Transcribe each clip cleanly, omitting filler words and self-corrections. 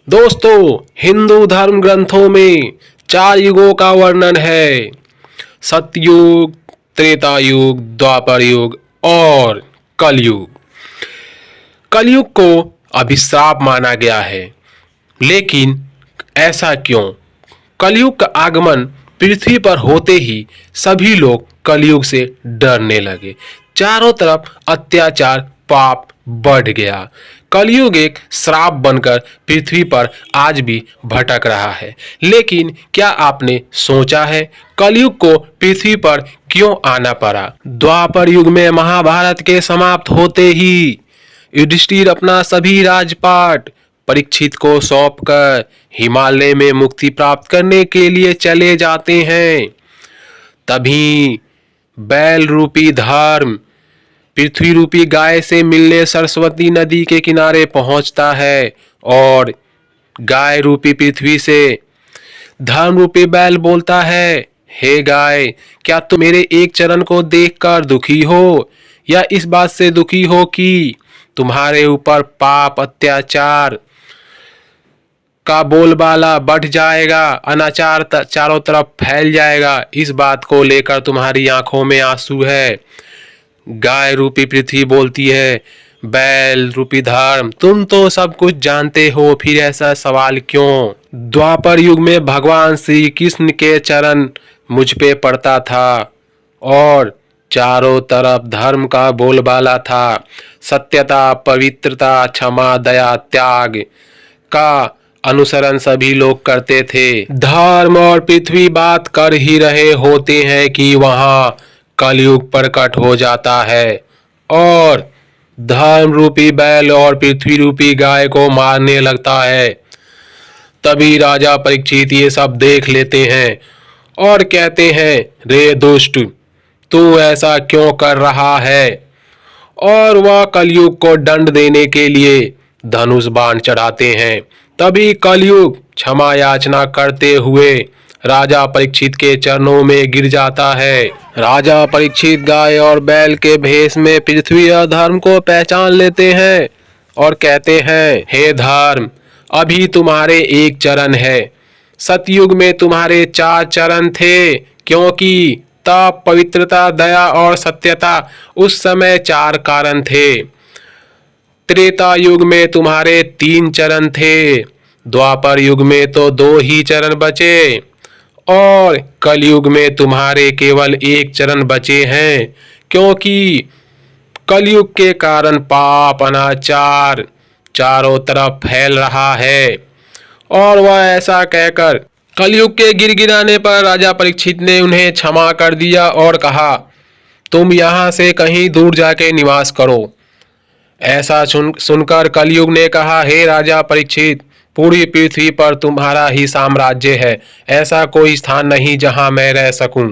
दोस्तों, हिंदू धर्म ग्रंथों में 4 युगों का वर्णन है। सतयुग, त्रेता युग, द्वापर युग और कलयुग। कलयुग को अभिशाप माना गया है, लेकिन ऐसा क्यों? कलयुग का आगमन पृथ्वी पर होते ही सभी लोग कलयुग से डरने लगे। चारों तरफ अत्याचार, पाप बढ़ गया। कलयुग एक श्राप बनकर पृथ्वी पर आज भी भटक रहा है। लेकिन क्या आपने सोचा है कलयुग को पृथ्वी पर क्यों आना पड़ा? द्वापर युग में महाभारत के समाप्त होते ही युधिष्ठिर अपना सभी राजपाट परीक्षित को सौंपकर हिमालय में मुक्ति प्राप्त करने के लिए चले जाते हैं। तभी बैल रूपी धर्म पृथ्वी रूपी गाय से मिलने सरस्वती नदी के किनारे पहुंचता है और गाय रूपी पृथ्वी से धर्म रूपी बैल बोलता है, हे गाय, क्या तुम मेरे एक चरण को देखकर दुखी हो, या इस बात से दुखी हो कि तुम्हारे ऊपर पाप अत्याचार का बोलबाला बढ़ जाएगा, अनाचार चारों तरफ फैल जाएगा, इस बात को लेकर तुम्हारी आंखों में आंसू है। गाय रूपी पृथ्वी बोलती है, बैल रूपी धर्म, तुम तो सब कुछ जानते हो, फिर ऐसा सवाल क्यों? द्वापर युग में भगवान श्री कृष्ण के चरण मुझ पे पड़ता था और चारों तरफ धर्म का बोलबाला था। सत्यता, पवित्रता, क्षमा, दया, त्याग का अनुसरण सभी लोग करते थे। धर्म और पृथ्वी बात कर ही रहे होते हैं कि वहां कलयुग प्रकट हो जाता है और धर्म रूपी बैल और पृथ्वी रूपी गाय को मारने लगता है। तभी राजा परीक्षित ये सब देख लेते हैं और कहते हैं, रे दुष्ट, तू ऐसा क्यों कर रहा है? और वह कलयुग को दंड देने के लिए धनुष बाण चढ़ाते हैं। तभी कलयुग क्षमा याचना करते हुए राजा परीक्षित के चरणों में गिर जाता है। राजा परीक्षित गाय और बैल के भेष में पृथ्वी और धर्म को पहचान लेते हैं और कहते हैं, हे धर्म, अभी तुम्हारे एक चरण है। सतयुग में तुम्हारे 4 चरण थे, क्योंकि तप, पवित्रता, दया और सत्यता उस समय 4 कारण थे। त्रेता युग में तुम्हारे 3 चरण थे, द्वापर युग में तो 2 ही चरण बचे और कलयुग में तुम्हारे केवल 1 चरण बचे हैं, क्योंकि कलयुग के कारण पाप, अनाचार चारों तरफ फैल रहा है। और वह ऐसा कहकर कलयुग के गिड़गिड़ाने पर राजा परीक्षित ने उन्हें क्षमा कर दिया और कहा, तुम यहाँ से कहीं दूर जाके निवास करो। ऐसा सुनकर कलयुग ने कहा, हे राजा परीक्षित, पूरी पृथ्वी पर तुम्हारा ही साम्राज्य है, ऐसा कोई स्थान नहीं जहां मैं रह सकूं।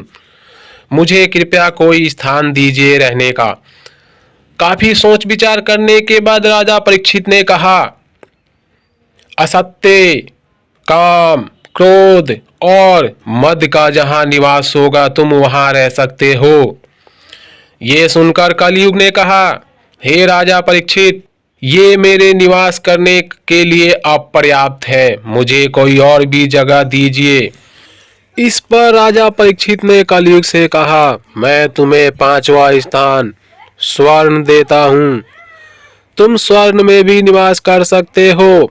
मुझे कृपया कोई स्थान दीजिए रहने का। काफी सोच विचार करने के बाद राजा परीक्षित ने कहा, असत्य, काम, क्रोध और मद का जहां निवास होगा तुम वहां रह सकते हो। ये सुनकर कलयुग ने कहा, हे राजा परीक्षित, ये मेरे निवास करने के लिए अपर्याप्त है, मुझे कोई और भी जगह दीजिए। इस पर राजा परीक्षित ने कलयुग से कहा, मैं तुम्हें 5वां स्थान स्वर्ण देता हूँ, तुम स्वर्ण में भी निवास कर सकते हो।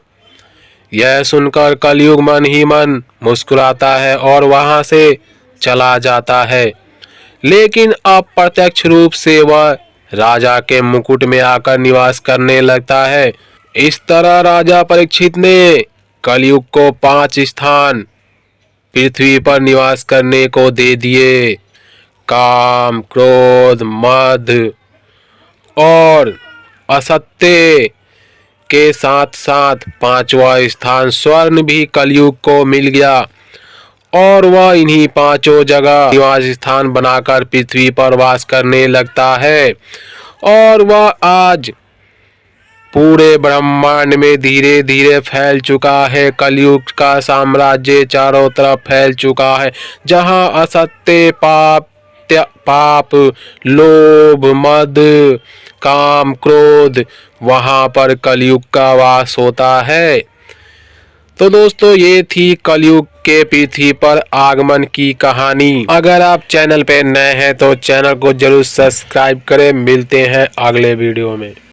यह सुनकर कलयुग मन ही मन मुस्कुराता है और वहां से चला जाता है, लेकिन अप्रत्यक्ष रूप से वह राजा के मुकुट में आकर निवास करने लगता है। इस तरह राजा परीक्षित ने कलयुग को 5 स्थान पृथ्वी पर निवास करने को दे दिए। काम, क्रोध, मद और असत्य के साथ साथ 5वां स्थान स्वर्ण भी कलयुग को मिल गया और वह इन्हीं 5 जगह निवास स्थान बनाकर पृथ्वी पर वास करने लगता है। और वह आज पूरे ब्रह्मांड में धीरे धीरे फैल चुका है। कलयुग का साम्राज्य चारों तरफ फैल चुका है, जहां असत्य, पाप, लोभ, मद, काम, क्रोध, वहां पर कलयुग का वास होता है। तो दोस्तों ये थी कलयुग के पृथ्वी पर आगमन की कहानी। अगर आप चैनल पे नए हैं तो चैनल को जरूर सब्सक्राइब करें। मिलते हैं अगले वीडियो में।